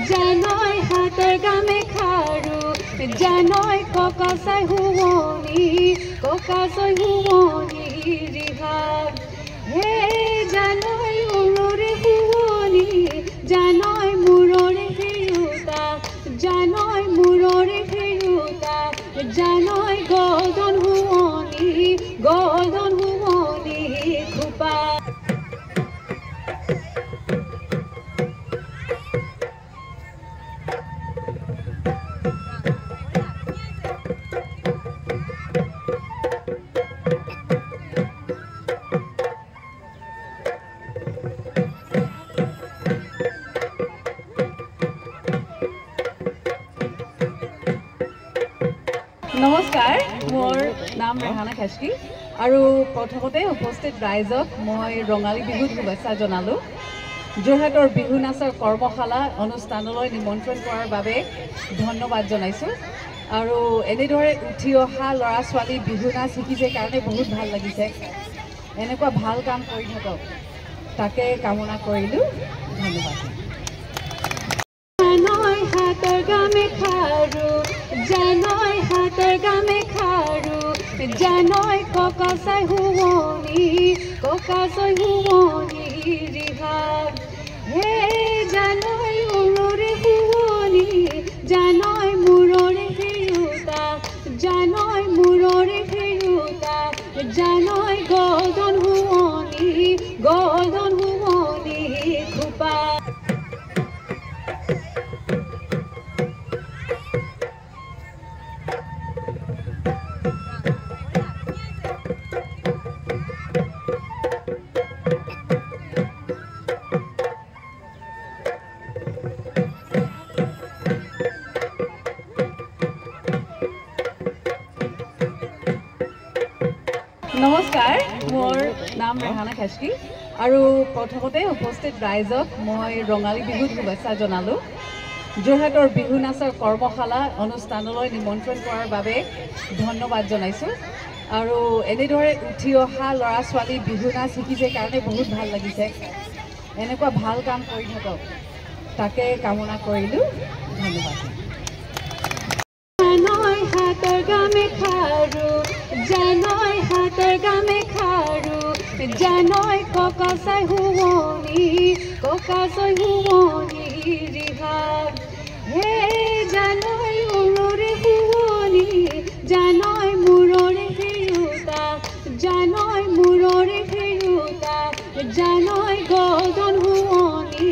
জানই হাতৰ গামে খাৰু জানই ককাছাই হুৱনি ককাছই হুৱনি ৰিহাত হে জানই উৰৰে হুৱনি জানই মূৰৰে হেৰুতা জানই মূৰৰে হেৰুতা জানই গলদন হুৱনি খোপা নমস্কাৰ মোৰ নাম ৰেহানা খাছকি আৰু প্ৰথমতে উপস্থিত ৰাইজক মই ৰঙালী বিহুত শুভেচ্ছা জনালোঁ যোৰহাটৰ বিহু নাচৰ কৰ্মশালা অনুষ্ঠানলৈ নিমন্ত্ৰণ কৰাৰ বাবে ধন্যবাদ জনাইছোঁ আৰু এনেদৰে উঠি অহা ল'ৰা ছোৱালী বিহু নাচ শিকিছে কাৰণে বহুত ভাল লাগিছে এনেকুৱা ভাল কাম কৰি থাকক তাকে কামনা কৰিলোঁ ধন্যবাদ জানই হাতৰ গামে খাৰু জানই হাতৰ গামে খাৰু জানই ককাছাই হুৱনি ৰিহাত হে জানই উৰৰে হুৱনি জানই মূৰৰে হেৰুতা জানই মূৰৰে হেৰুতা জানই গলদন হুৱনি খোপা নমস্কাৰ মোৰ নাম ৰেহানা খাছকি আৰু প্ৰথমতে উপস্থিত ৰাইজক মই ৰঙালী বিহুত শুভেচ্ছা জনালোঁ যোৰহাটৰ বিহু নাচৰ কৰ্মশালা অনুষ্ঠানলৈ নিমন্ত্ৰণ কৰাৰ বাবে ধন্যবাদ জনাইছোঁ আৰু এনেদৰে উঠি অহা ল'ৰা ছোৱালী বিহু নাচ শিকিছে কাৰণে বহুত ভাল লাগিছে এনেকুৱা ভাল কাম কৰি থাকক তাকে কামনা কৰিলোঁ ধন্যবাদ জানই হাতৰ গামে খাৰু জানই হাতৰ গামে খাৰু জানই ককাছাই হুৱনি ৰিহাত হে জানই উৰৰে হুৱনি জানই মূৰৰে হেৰুতা জানই মূৰৰে হেৰুতা জানই গলদন হুৱনি